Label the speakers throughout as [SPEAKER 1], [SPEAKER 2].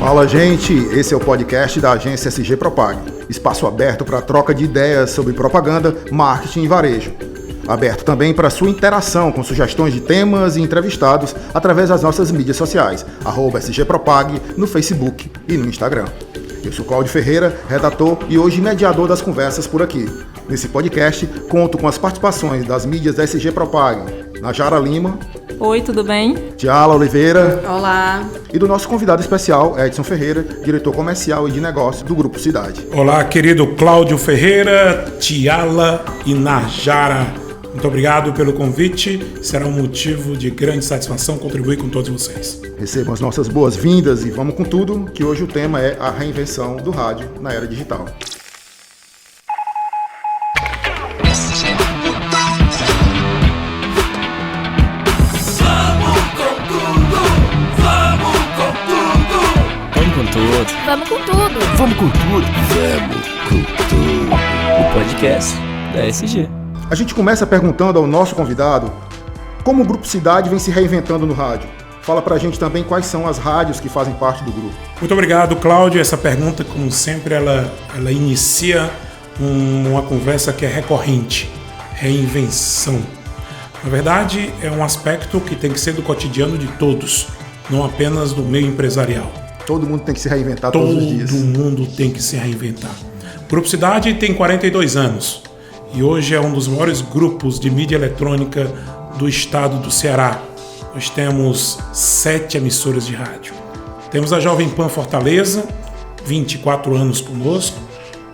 [SPEAKER 1] Fala, gente! Esse é o podcast da agência SG Propag, espaço aberto para troca de ideias sobre propaganda, marketing e varejo. Aberto também para sua interação com sugestões de temas e entrevistados através das nossas mídias sociais, @SGPropag no Facebook e no Instagram. Eu sou Cláudio Ferreira, redator e hoje mediador das conversas por aqui. Nesse podcast, conto com as participações das mídias da SG Propag, Najara Lima.
[SPEAKER 2] Oi, tudo bem?
[SPEAKER 1] Tiala Oliveira.
[SPEAKER 2] Olá.
[SPEAKER 1] E do nosso convidado especial, Edson Ferreira, diretor comercial e de negócio do Grupo Cidade.
[SPEAKER 3] Olá, querido Cláudio Ferreira, Tiala e Najara. Muito obrigado pelo convite. Será um motivo de grande satisfação contribuir com todos vocês.
[SPEAKER 1] Recebam as nossas boas-vindas e vamos com tudo, que hoje o tema é a reinvenção do rádio na era digital.
[SPEAKER 4] Vamos com tudo.
[SPEAKER 5] Vamos com tudo. Vamos com tudo.
[SPEAKER 4] O podcast da SG.
[SPEAKER 1] A gente começa perguntando ao nosso convidado como o Grupo Cidade vem se reinventando no rádio. Fala pra gente também quais são as rádios que fazem parte do grupo.
[SPEAKER 3] Muito obrigado, Cláudio. Essa pergunta, como sempre, ela inicia uma conversa que é recorrente. Reinvenção. Na verdade, é um aspecto que tem que ser do cotidiano de todos, não apenas do meio empresarial.
[SPEAKER 1] Todo mundo tem que se reinventar todos os dias.
[SPEAKER 3] Todo mundo tem que se reinventar. O Grupo Cidade tem 42 anos e hoje é um dos maiores grupos de mídia eletrônica do estado do Ceará. Nós temos 7 emissoras de rádio. Temos a Jovem Pan Fortaleza, 24 anos conosco.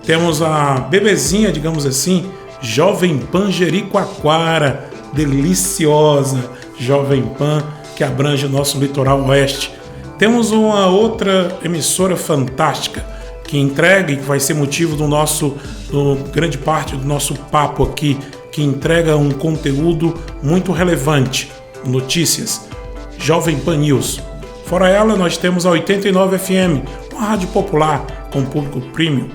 [SPEAKER 3] Temos a bebezinha, digamos assim, Jovem Pan Jericoacoara, deliciosa Jovem Pan, que abrange o nosso litoral oeste. Temos uma outra emissora fantástica que entrega e que vai ser motivo do grande parte do nosso papo aqui, que entrega um conteúdo muito relevante, notícias, Jovem Pan News. Fora ela, nós temos a 89 FM, uma rádio popular com público premium.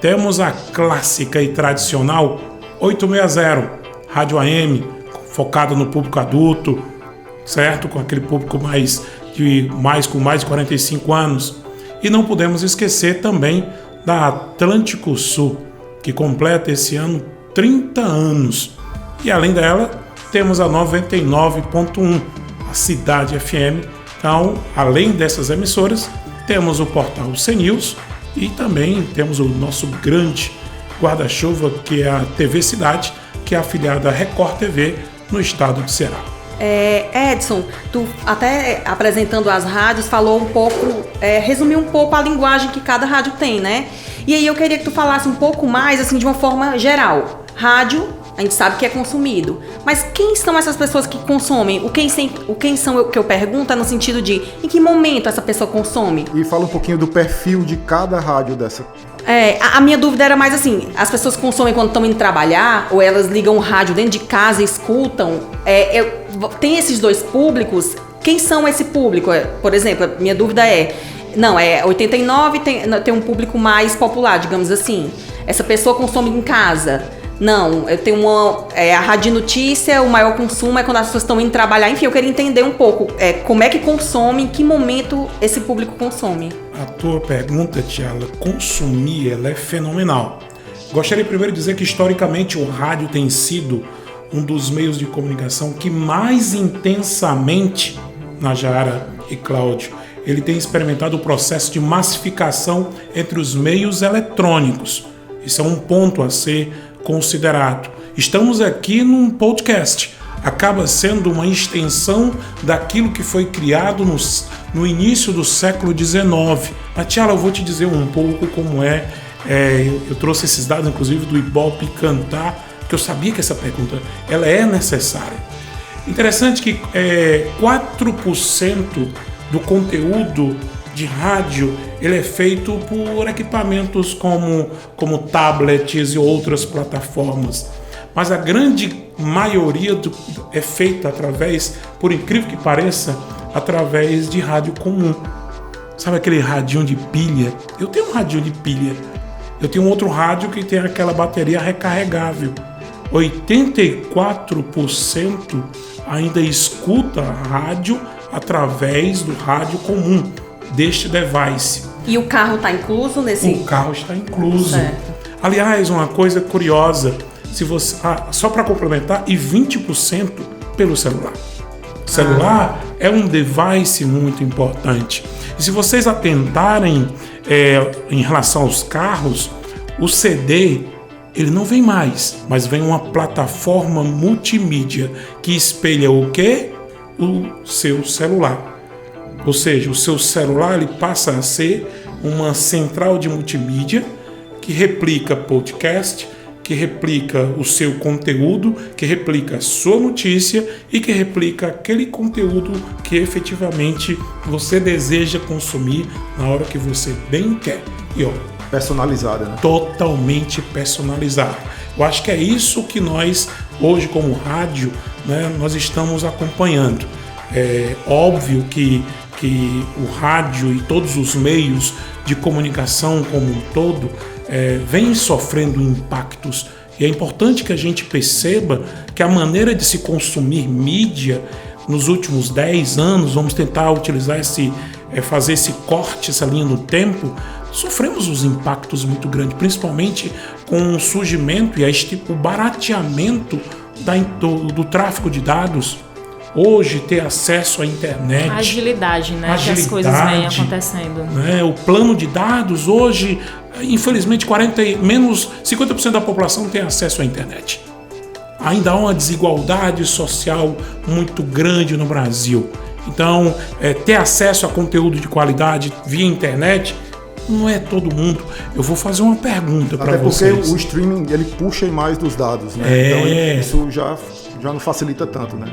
[SPEAKER 3] Temos a clássica e tradicional 860, rádio AM, focada no público adulto, certo? Com aquele público com mais de 45 anos. E não podemos esquecer também da Atlântico Sul, que completa esse ano 30 anos. E além dela, temos a 99.1, a Cidade FM. Então, além dessas emissoras, temos o portal CNews e também temos o nosso grande guarda-chuva, que é a TV Cidade, que é afiliada à Record TV no estado do Ceará.
[SPEAKER 2] Edson, tu até apresentando as rádios falou um pouco, resumiu um pouco a linguagem que cada rádio tem, né? E aí eu queria que tu falasse um pouco mais, assim, de uma forma geral. Rádio, a gente sabe que é consumido, mas quem são essas pessoas que consomem? O quem são o que eu pergunto é no sentido de em que momento essa pessoa consome?
[SPEAKER 1] E fala um pouquinho do perfil de cada rádio dessa.
[SPEAKER 2] A minha dúvida era mais assim, as pessoas consomem quando estão indo trabalhar, ou elas ligam o rádio dentro de casa e escutam? Tem esses dois públicos? Quem são esse público? Por exemplo, a minha dúvida é 89 tem um público mais popular, digamos assim. Essa pessoa consome em casa. Não, eu tenho a rádio notícia, o maior consumo é quando as pessoas estão indo trabalhar. Enfim, eu queria entender um pouco como é que consome, em que momento esse público consome.
[SPEAKER 3] A tua pergunta, Tiala, consumir, ela é fenomenal. Gostaria primeiro de dizer que historicamente o rádio tem sido um dos meios de comunicação que mais intensamente, Najara e Cláudio, ele tem experimentado o processo de massificação entre os meios eletrônicos. Isso é um ponto a ser considerado. Estamos aqui num podcast. Acaba sendo uma extensão daquilo que foi criado no início do século XIX. Mas, Tiala, eu vou te dizer um pouco como eu trouxe esses dados, inclusive, do Ibope Cantar, que eu sabia que essa pergunta ela é necessária. Interessante que 4% do conteúdo de rádio ele é feito por equipamentos como tablets e outras plataformas. Mas a grande maioria é feita através, por incrível que pareça, através de rádio comum. Sabe aquele radinho de pilha? Eu tenho um radinho de pilha. Eu tenho um outro rádio que tem aquela bateria recarregável. 84% ainda escuta rádio através do rádio comum. deste device.
[SPEAKER 2] E o carro está incluso nesse?
[SPEAKER 3] O carro está incluso.
[SPEAKER 2] Certo.
[SPEAKER 3] Aliás, uma coisa curiosa, se você, só para complementar, e 20% pelo celular. O celular é um device muito importante. E se vocês atentarem em relação aos carros, o CD ele não vem mais, mas vem uma plataforma multimídia que espelha o quê? O seu celular. Ou seja, o seu celular ele passa a ser uma central de multimídia que replica podcast, que replica o seu conteúdo, que replica a sua notícia e que replica aquele conteúdo que efetivamente você deseja consumir na hora que você bem quer. E
[SPEAKER 1] personalizada, né?
[SPEAKER 3] Totalmente personalizado. Eu acho que é isso que nós, hoje como rádio, né, nós estamos acompanhando. É óbvio que o rádio e todos os meios de comunicação como um todo vêm sofrendo impactos. E é importante que a gente perceba que a maneira de se consumir mídia nos últimos 10 anos, vamos tentar utilizar fazer esse corte, essa linha no tempo, sofremos uns impactos muito grandes, principalmente com o surgimento e o barateamento do tráfego de dados. Hoje, ter acesso à internet...
[SPEAKER 6] A agilidade, né? Que as coisas vêm acontecendo.
[SPEAKER 3] Né? O plano de dados, hoje, infelizmente, menos 50% da população tem acesso à internet. Ainda há uma desigualdade social muito grande no Brasil. Então, ter acesso a conteúdo de qualidade via internet não é todo mundo. Eu vou fazer uma pergunta para vocês.
[SPEAKER 1] Até porque o streaming, ele puxa mais dos dados, né? Então, isso já não facilita tanto, né?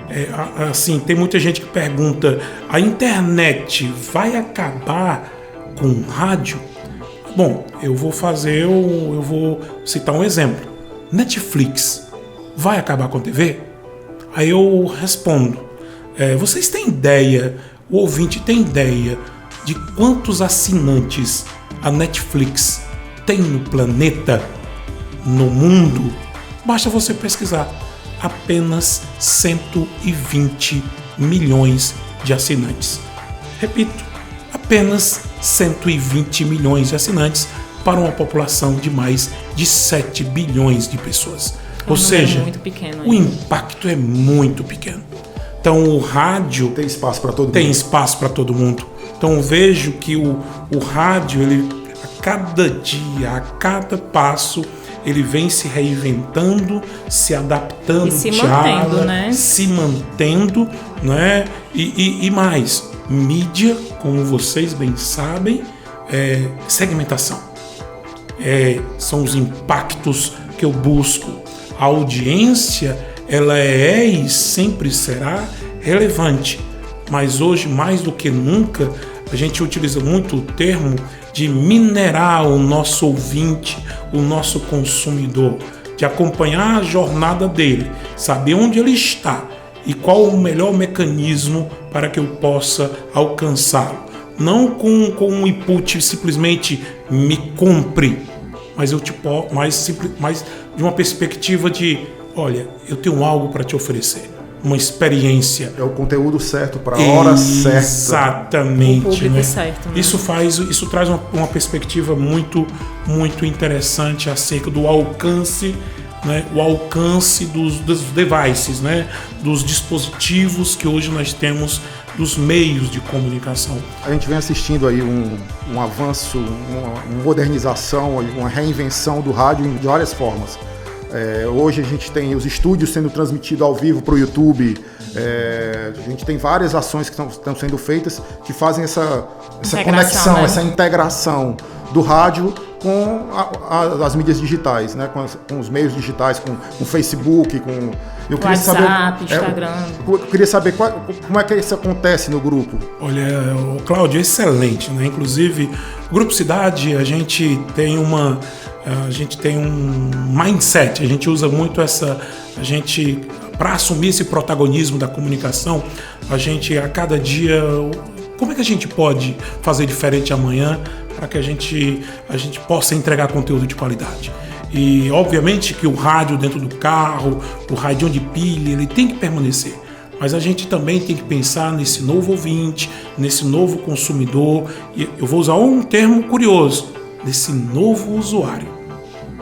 [SPEAKER 3] Assim, tem muita gente que pergunta, a internet vai acabar com o rádio? Bom, eu vou citar um exemplo. Netflix vai acabar com a TV? Aí eu respondo, vocês têm ideia, o ouvinte tem ideia de quantos assinantes a Netflix tem no planeta, no mundo? Basta você pesquisar. Apenas 120 milhões de assinantes. Repito, apenas 120 milhões de assinantes para uma população de mais de 7 bilhões de pessoas. Ou seja,
[SPEAKER 6] muito pequeno,
[SPEAKER 3] o impacto é muito pequeno. Então o rádio
[SPEAKER 1] tem espaço para todo mundo.
[SPEAKER 3] Tem espaço para todo mundo. Então eu vejo que o rádio, ele, a cada dia, a cada passo, ele vem se reinventando, se adaptando,
[SPEAKER 6] e se mantendo, né?
[SPEAKER 3] Se mantendo, né? E mais, mídia, como vocês bem sabem, segmentação. São os impactos que eu busco. A audiência, ela é e sempre será relevante, mas hoje, mais do que nunca, a gente utiliza muito o termo de minerar o nosso ouvinte, o nosso consumidor, de acompanhar a jornada dele, saber onde ele está e qual o melhor mecanismo para que eu possa alcançá-lo. Não com um input simplesmente me compre, mas mais de uma perspectiva de, olha, eu tenho algo para te oferecer. Uma experiência.
[SPEAKER 1] É o conteúdo certo para a hora certa.
[SPEAKER 3] Exatamente.
[SPEAKER 6] O público
[SPEAKER 3] né?
[SPEAKER 6] certo. Né?
[SPEAKER 3] Isso traz uma perspectiva muito, muito interessante acerca do alcance, né? O alcance dos devices, né? Dos dispositivos que hoje nós temos, dos meios de comunicação.
[SPEAKER 1] A gente vem assistindo aí um avanço, uma modernização, uma reinvenção do rádio de várias formas. Hoje a gente tem os estúdios sendo transmitidos ao vivo para o YouTube, a gente tem várias ações que estão sendo feitas que fazem essa conexão, né? Essa integração do rádio com as mídias digitais, né? Com os meios digitais, com o Facebook, com
[SPEAKER 6] WhatsApp, Instagram.
[SPEAKER 1] Eu queria saber como é que isso acontece no grupo.
[SPEAKER 3] Olha, Cláudio, excelente, né? Inclusive, o Grupo Cidade, a gente tem um mindset, a gente usa muito para assumir esse protagonismo da comunicação, a gente a cada dia, como é que a gente pode fazer diferente amanhã para que a gente possa entregar conteúdo de qualidade? E obviamente que o rádio dentro do carro, o rádio de pilha, ele tem que permanecer, mas a gente também tem que pensar nesse novo ouvinte, nesse novo consumidor, e eu vou usar um termo curioso, nesse novo usuário.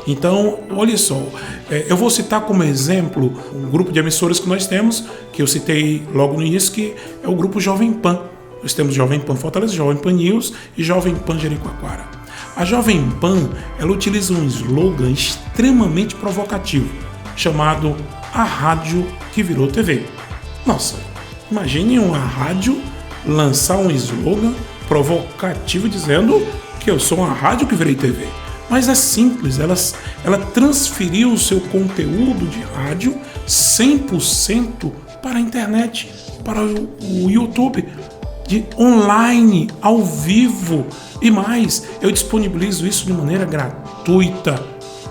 [SPEAKER 3] Então, olha só, eu vou citar como exemplo um grupo de emissoras que nós temos, que eu citei logo no início, que é o grupo Jovem Pan. Nós temos Jovem Pan Fortaleza, Jovem Pan News e Jovem Pan Jericoacoara. A Jovem Pan, ela utiliza um slogan extremamente provocativo, chamado A Rádio que Virou TV. Nossa, imagine uma rádio lançar um slogan provocativo dizendo que eu sou uma rádio que virei TV. Mas é simples, ela transferiu o seu conteúdo de rádio 100% para a internet, para o YouTube, de online, ao vivo e mais. Eu disponibilizo isso de maneira gratuita.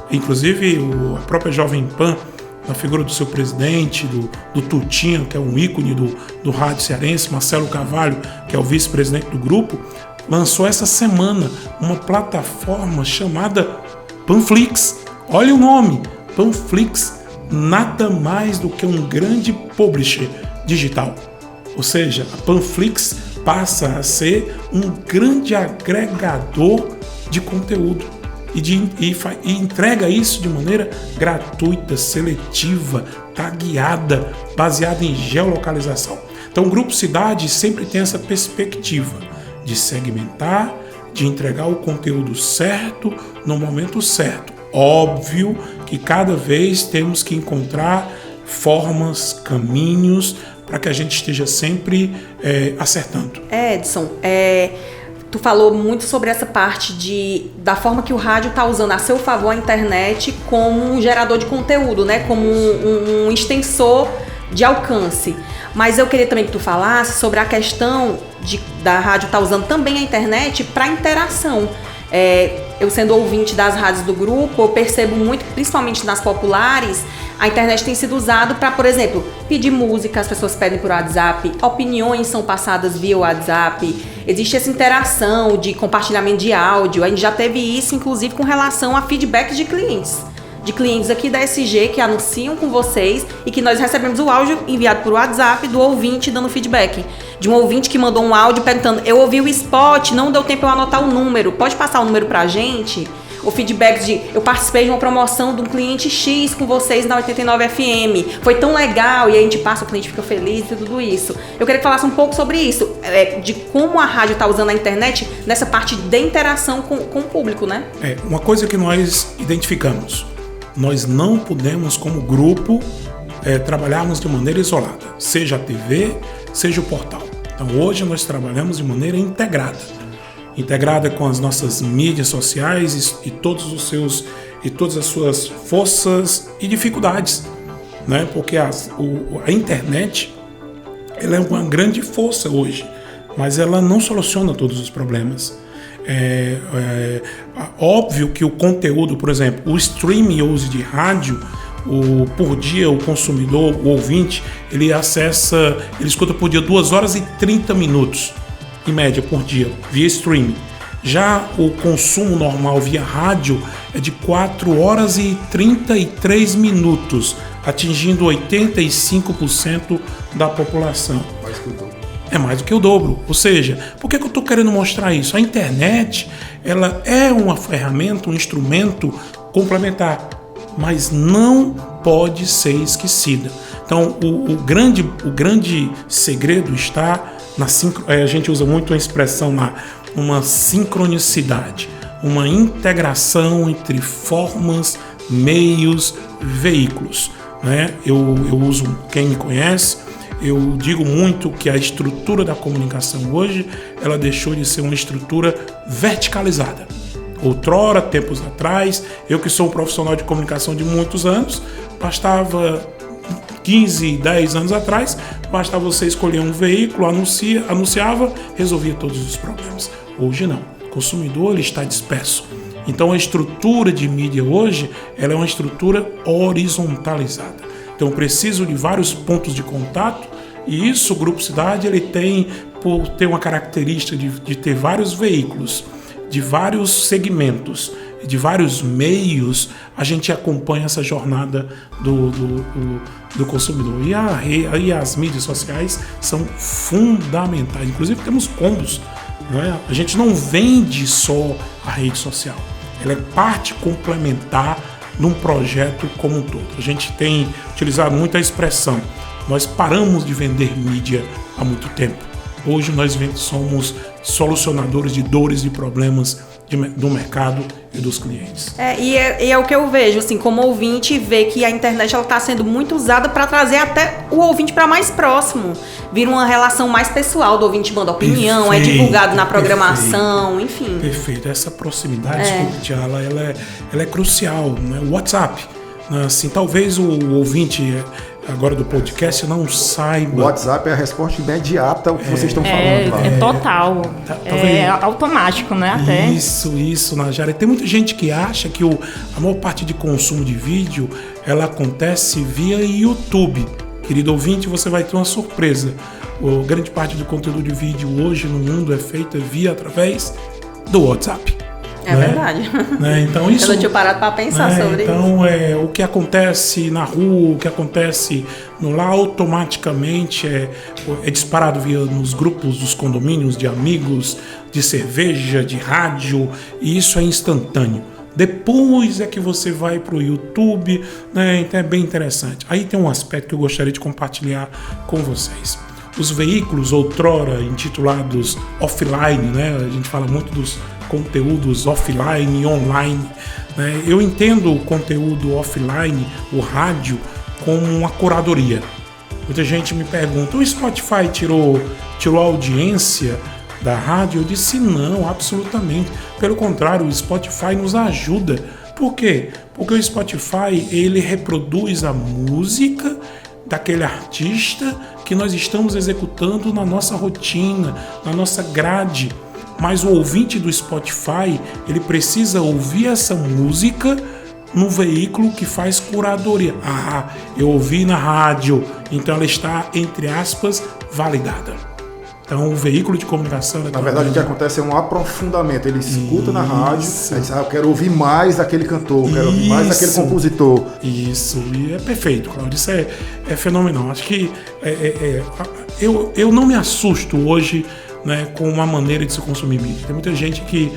[SPEAKER 3] Inclusive, a própria Jovem Pan, na figura do seu presidente, do Tutinho, que é um ícone do rádio cearense, Marcelo Carvalho, que é o vice-presidente do grupo, lançou essa semana uma plataforma chamada Panflix. Olha o nome, Panflix, nada mais do que um grande publisher digital. Ou seja, a Panflix passa a ser um grande agregador de conteúdo e entrega isso de maneira gratuita, seletiva, tagueada, baseada em geolocalização. Então o Grupo Cidade sempre tem essa perspectiva de segmentar, de entregar o conteúdo certo no momento certo. Óbvio que cada vez temos que encontrar formas, caminhos para que a gente esteja sempre acertando.
[SPEAKER 2] Edson, tu falou muito sobre essa parte da forma que o rádio está usando a seu favor a internet como um gerador de conteúdo, né? Como um extensor de alcance. Mas eu queria também que tu falasse sobre a questão da rádio estar usando também a internet para interação. Eu sendo ouvinte das rádios do grupo, eu percebo muito, principalmente nas populares, a internet tem sido usada para, por exemplo, pedir música, as pessoas pedem por WhatsApp, opiniões são passadas via WhatsApp, existe essa interação de compartilhamento de áudio, a gente já teve isso, inclusive, com relação a feedbacks de clientes aqui da SG que anunciam com vocês e que nós recebemos o áudio enviado por WhatsApp do ouvinte dando feedback. De um ouvinte que mandou um áudio perguntando: eu ouvi o spot, não deu tempo eu anotar o número, pode passar o número pra gente? O feedback de: eu participei de uma promoção de um cliente X com vocês na 89 FM, foi tão legal, e a gente passa, o cliente fica feliz e tudo isso. Eu queria que falasse um pouco sobre isso, de como a rádio está usando a internet nessa parte de interação com o público, né?
[SPEAKER 3] Uma coisa que nós identificamos: nós não podemos, como grupo, trabalharmos de maneira isolada, seja a TV, seja o portal. Então hoje nós trabalhamos de maneira integrada com as nossas mídias sociais e todas as suas forças e dificuldades, né? Porque a internet, ela é uma grande força hoje, mas ela não soluciona todos os problemas. Óbvio que o conteúdo, por exemplo, o streaming hoje de rádio, por dia o consumidor, o ouvinte, ele escuta por dia 2 horas e 30 minutos, em média, por dia, via streaming. Já o consumo normal via rádio é de 4 horas e 33 minutos, atingindo 85% da população. É mais do que o dobro. Ou seja, por que eu estou querendo mostrar isso? A internet, ela é uma ferramenta, um instrumento complementar, mas não pode ser esquecida. Então, o grande segredo está a gente usa muito a expressão lá, uma sincronicidade, uma integração entre formas, meios, veículos, né? Eu uso, quem me conhece, eu digo muito que a estrutura da comunicação hoje, ela deixou de ser uma estrutura verticalizada. Outrora, tempos atrás, eu que sou um profissional de comunicação de muitos anos, bastava 15, 10 anos atrás, bastava você escolher um veículo, anunciava, resolvia todos os problemas. Hoje não, o consumidor ele está disperso. Então a estrutura de mídia hoje, ela é uma estrutura horizontalizada. Então eu preciso de vários pontos de contato, e isso o Grupo Cidade ele tem, por ter uma característica de ter vários veículos, de vários segmentos, de vários meios, a gente acompanha essa jornada do consumidor. E as mídias sociais são fundamentais. Inclusive temos combos. Né? A gente não vende só a rede social. Ela é parte complementar num projeto como um todo. A gente tem utilizado muito a expressão. Nós paramos de vender mídia há muito tempo. Hoje nós somos solucionadores de dores e problemas do mercado e dos clientes.
[SPEAKER 2] E é o que eu vejo, assim, como ouvinte, ver que a internet está sendo muito usada para trazer até o ouvinte para mais próximo. Vira uma relação mais pessoal, do ouvinte manda opinião, é divulgado na programação, enfim.
[SPEAKER 3] Perfeito. Essa proximidade, Tiala, ela é crucial. Né? O WhatsApp, né? Assim, talvez o ouvinte agora do podcast não saiba.
[SPEAKER 1] O WhatsApp é a resposta imediata ao que vocês estão falando. Lá.
[SPEAKER 6] É total. É automático, né? Até.
[SPEAKER 3] Isso, Najara. Tem muita gente que acha que a maior parte de consumo de vídeo ela acontece via YouTube. Querido ouvinte, você vai ter uma surpresa. Grande parte do conteúdo de vídeo hoje no mundo é feita através do WhatsApp.
[SPEAKER 2] É verdade.
[SPEAKER 3] Né? Então, isso,
[SPEAKER 2] eu não tinha parado para pensar sobre isso.
[SPEAKER 3] Então, o que acontece na rua, o que acontece lá, automaticamente é disparado nos grupos dos condomínios, de amigos, de cerveja, de rádio, e isso é instantâneo. Depois é que você vai para o YouTube, né? Então é bem interessante. Aí tem um aspecto que eu gostaria de compartilhar com vocês. Os veículos outrora intitulados offline, né? A gente fala muito dos conteúdos offline e online. Né? Eu entendo o conteúdo offline, o rádio, como uma curadoria. Muita gente me pergunta, o Spotify tirou a audiência da rádio? Eu disse não, absolutamente. Pelo contrário, o Spotify nos ajuda. Por quê? Porque o Spotify, ele reproduz a música daquele artista que nós estamos executando na nossa rotina, na nossa grade. Mas o ouvinte do Spotify, ele precisa ouvir essa música no veículo que faz curadoria. Eu ouvi na rádio, então ela está, entre aspas, validada. Então, o veículo de comunicação...
[SPEAKER 1] Na verdade, o que acontece é um aprofundamento. Ele escuta na rádio, aí diz, eu quero ouvir mais daquele cantor, quero ouvir mais daquele compositor.
[SPEAKER 3] Isso, e é perfeito, Cláudio. Isso é fenomenal. Acho que eu não me assusto hoje, né, com uma maneira de se consumir mídia. Tem muita gente que,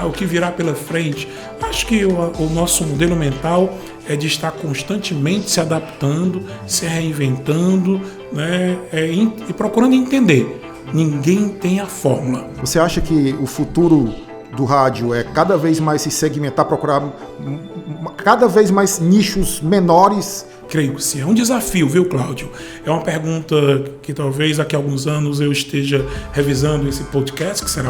[SPEAKER 3] o que virá pela frente. Acho que o nosso modelo mental é de estar constantemente se adaptando, se reinventando, né, e procurando entender. Ninguém tem a fórmula.
[SPEAKER 1] Você acha que o futuro do rádio é cada vez mais se segmentar, procurar cada vez mais nichos menores?
[SPEAKER 3] Creio que sim. É um desafio, viu, Cláudio? É uma pergunta que talvez daqui a alguns anos eu esteja revisando esse podcast, que será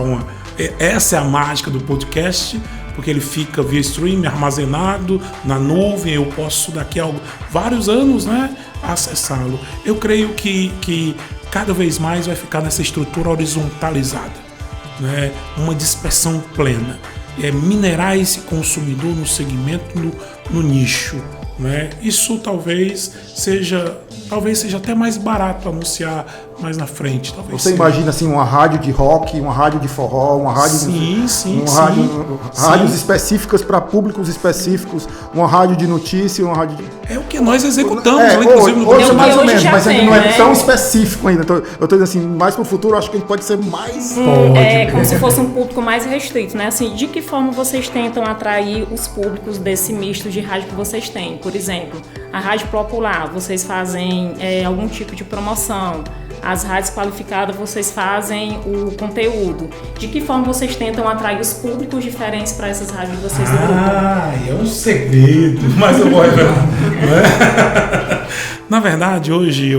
[SPEAKER 3] essa é a mágica do podcast, porque ele fica via stream, armazenado na nuvem, eu posso daqui a vários anos, né, acessá-lo. Eu creio que cada vez mais vai ficar nessa estrutura horizontalizada, né? Uma dispersão plena. Minerar esse consumidor no segmento, no nicho. Né? Isso talvez seja até mais barato anunciar mais na frente. Talvez
[SPEAKER 1] você imagina assim, uma rádio de rock, uma rádio de forró, uma rádio rádios específicas para públicos específicos, uma rádio de notícia, uma rádio de...
[SPEAKER 3] É o que nós executamos,
[SPEAKER 1] inclusive no
[SPEAKER 6] hoje
[SPEAKER 1] mais ou menos, mas
[SPEAKER 6] tem,
[SPEAKER 1] não é tão específico ainda. Eu estou dizendo assim, mais para o futuro, eu acho que a gente pode ser mais...
[SPEAKER 6] Como se fosse um público mais restrito, né? Assim, de que forma vocês tentam atrair os públicos desse misto de rádio que vocês têm? Por exemplo, a rádio popular, vocês fazem algum tipo de promoção. As rádios qualificadas, vocês fazem o conteúdo. De que forma vocês tentam atrair os públicos diferentes para essas rádios de vocês do grupo?
[SPEAKER 3] É um segredo, mas eu vou revelar. Na verdade, hoje,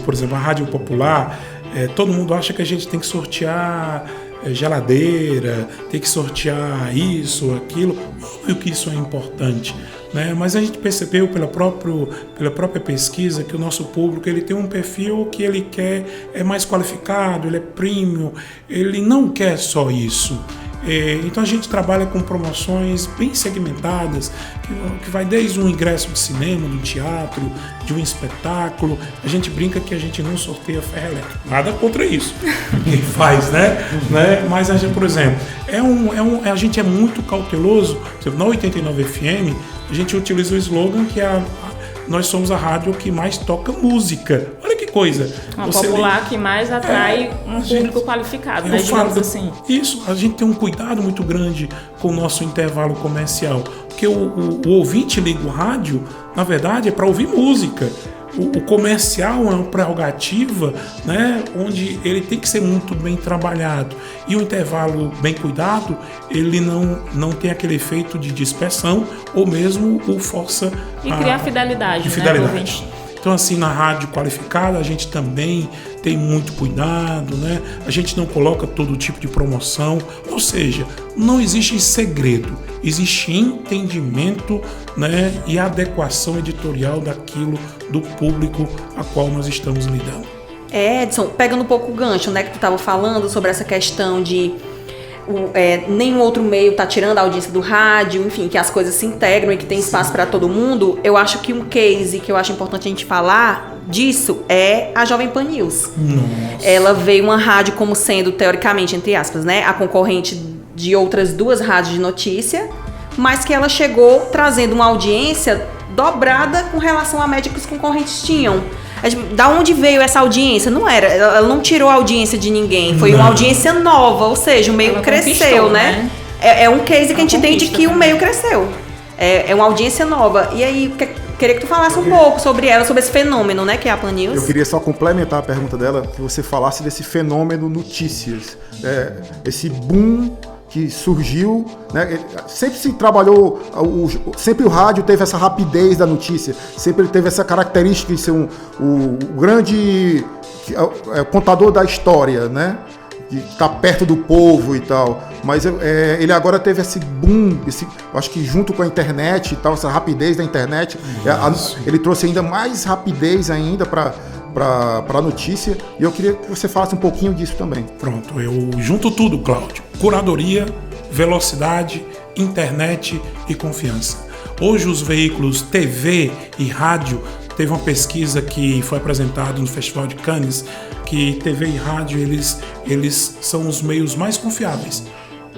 [SPEAKER 3] por exemplo, a rádio popular, todo mundo acha que a gente tem que sortear geladeira, tem que sortear isso, aquilo. Óbvio que isso é importante, né? Mas a gente percebeu pela própria pesquisa que o nosso público ele tem um perfil que ele quer mais qualificado, ele é premium, ele não quer só isso. Então a gente trabalha com promoções bem segmentadas, que vai desde um ingresso de cinema, de um teatro, de um espetáculo. A gente brinca que a gente não sorteia ferro elétrico. Nada contra isso. Quem faz, né? Mas a gente, por exemplo, a gente é muito cauteloso. Na 89 FM, a gente utiliza o slogan que é nós somos a rádio que mais toca música. Olha que coisa.
[SPEAKER 6] Uma popular que mais atrai um público qualificado, né, digamos assim.
[SPEAKER 3] Isso, a gente tem um cuidado muito grande com o nosso intervalo comercial, porque o ouvinte liga o rádio, na verdade, é para ouvir música. O comercial é uma prerrogativa, né, onde ele tem que ser muito bem trabalhado. E o intervalo bem cuidado, ele não tem aquele efeito de dispersão ou mesmo o força...
[SPEAKER 6] E criar fidelidade,
[SPEAKER 3] né? Então, assim, na rádio qualificada, a gente também tem muito cuidado, né? A gente não coloca todo tipo de promoção, ou seja, não existe segredo, existe entendimento, né, e adequação editorial daquilo do público a qual nós estamos lidando.
[SPEAKER 2] Edson, pegando um pouco o gancho, né, que tu estava falando sobre essa questão de nenhum outro meio está tirando a audiência do rádio, enfim, que as coisas se integram e que tem espaço para todo mundo. Eu acho que um case que eu acho importante a gente falar disso é a Jovem Pan News.
[SPEAKER 3] Nossa.
[SPEAKER 2] Ela veio uma rádio como sendo, teoricamente, entre aspas, né, a concorrente de outras duas rádios de notícia, mas que ela chegou trazendo uma audiência dobrada com relação à média que os concorrentes tinham. Da onde veio essa audiência? Não era, ela não tirou a audiência de ninguém, foi uma audiência nova, ou seja, o meio ela cresceu, né? É um case que a gente tem de que o meio cresceu. É uma audiência nova. E aí, queria que tu falasse um pouco sobre ela, sobre esse fenômeno, né, que é a Pan News.
[SPEAKER 1] Eu queria só complementar a pergunta dela, que você falasse desse fenômeno notícias, esse boom que surgiu, né? Sempre se trabalhou, sempre o rádio teve essa rapidez da notícia, sempre ele teve essa característica de ser o grande contador da história, né? De estar perto do povo e tal, mas ele agora teve esse boom, acho que junto com a internet e tal, essa rapidez da internet, ele trouxe ainda mais rapidez ainda para a notícia, e eu queria que você falasse um pouquinho disso também.
[SPEAKER 3] Pronto, eu junto tudo, Cláudio. Curadoria, velocidade, internet e confiança. Hoje os veículos TV e rádio, teve uma pesquisa que foi apresentada no Festival de Cannes, que TV e rádio, eles são os meios mais confiáveis.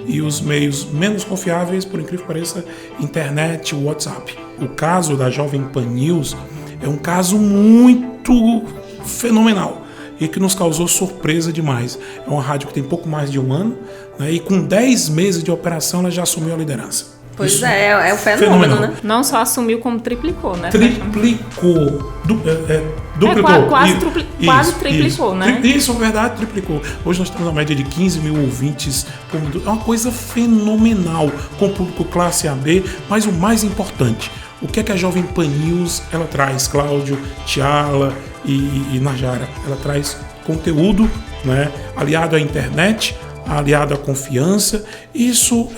[SPEAKER 3] E os meios menos confiáveis, por incrível que pareça, internet e WhatsApp. O caso da Jovem Pan News é um caso muito fenomenal e que nos causou surpresa demais. É uma rádio que tem pouco mais de um ano, né, e com 10 meses de operação ela já assumiu a liderança.
[SPEAKER 2] Pois isso é um fenômeno, né?
[SPEAKER 6] Não só assumiu, como triplicou, né?
[SPEAKER 3] Triplicou.
[SPEAKER 6] Duplicou. Quase triplicou, né?
[SPEAKER 3] Isso, é verdade, triplicou. Hoje nós temos uma média de 15 mil ouvintes por minuto. É uma coisa fenomenal, com o público classe AB, mas o mais importante, o que é que a Jovem Pan News ela traz, Cláudio, Tiala e Najara? Ela traz conteúdo, né, aliado à internet, aliado à confiança. Isso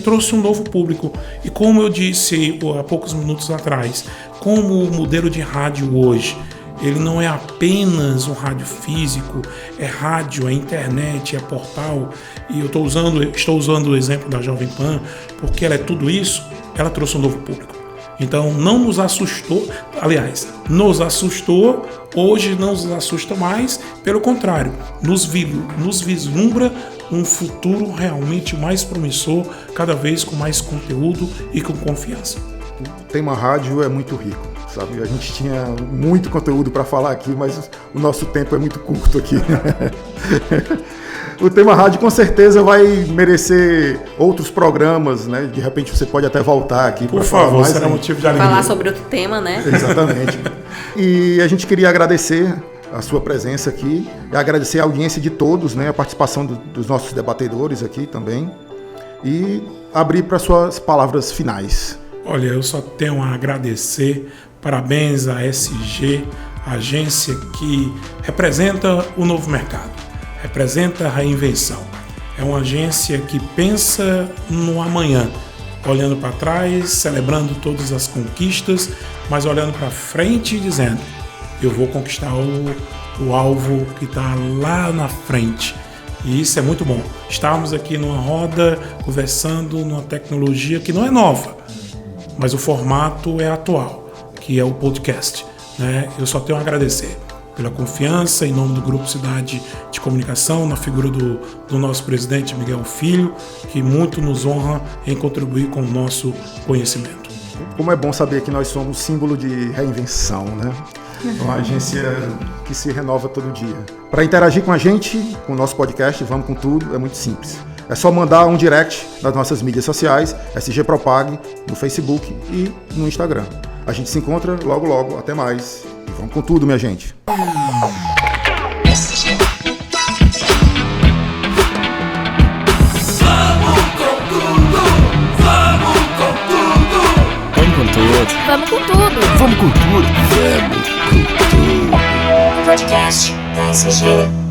[SPEAKER 3] trouxe um novo público. E como eu disse há poucos minutos atrás, como o modelo de rádio hoje, ele não é apenas um rádio físico, é rádio, é internet, é portal. E eu estou usando o exemplo da Jovem Pan, porque ela é tudo isso, ela trouxe um novo público. Então não nos assustou, aliás, nos assustou, hoje não nos assusta mais, pelo contrário, nos vislumbra um futuro realmente mais promissor, cada vez com mais conteúdo e com confiança.
[SPEAKER 1] O tema rádio é muito rico, sabe? A gente tinha muito conteúdo para falar aqui, mas o nosso tempo é muito curto aqui. O tema rádio com certeza vai merecer outros programas, né? De repente você pode até voltar aqui.
[SPEAKER 3] Por favor, será motivo de alegria.
[SPEAKER 2] Falar sobre outro tema, né?
[SPEAKER 1] Exatamente. E a gente queria agradecer a sua presença aqui, e agradecer a audiência de todos, né? A participação dos nossos debatedores aqui também, e abrir para suas palavras finais.
[SPEAKER 3] Olha, eu só tenho a agradecer, parabéns à SG, a agência que representa o novo mercado, representa a reinvenção. É uma agência que pensa no amanhã, olhando para trás, celebrando todas as conquistas, mas olhando para frente e dizendo: eu vou conquistar o alvo que está lá na frente. E isso é muito bom. Estamos aqui numa roda, conversando numa tecnologia que não é nova, mas o formato é atual, que é o podcast, né? Eu só tenho a agradecer pela confiança, em nome do Grupo Cidade de Comunicação, na figura do nosso presidente Miguel Filho, que muito nos honra em contribuir com o nosso conhecimento.
[SPEAKER 1] Como é bom saber que nós somos símbolo de reinvenção, né? Uma agência que se renova todo dia. Para interagir com a gente, com o nosso podcast, vamos com tudo, é muito simples. É só mandar um direct nas nossas mídias sociais, SG Propag, no Facebook e no Instagram. A gente se encontra logo, logo. Até mais. E vamos com tudo, minha gente.
[SPEAKER 4] Vamos com tudo.
[SPEAKER 5] Vamos com tudo. Vamos com tudo.
[SPEAKER 4] Podcast da SG.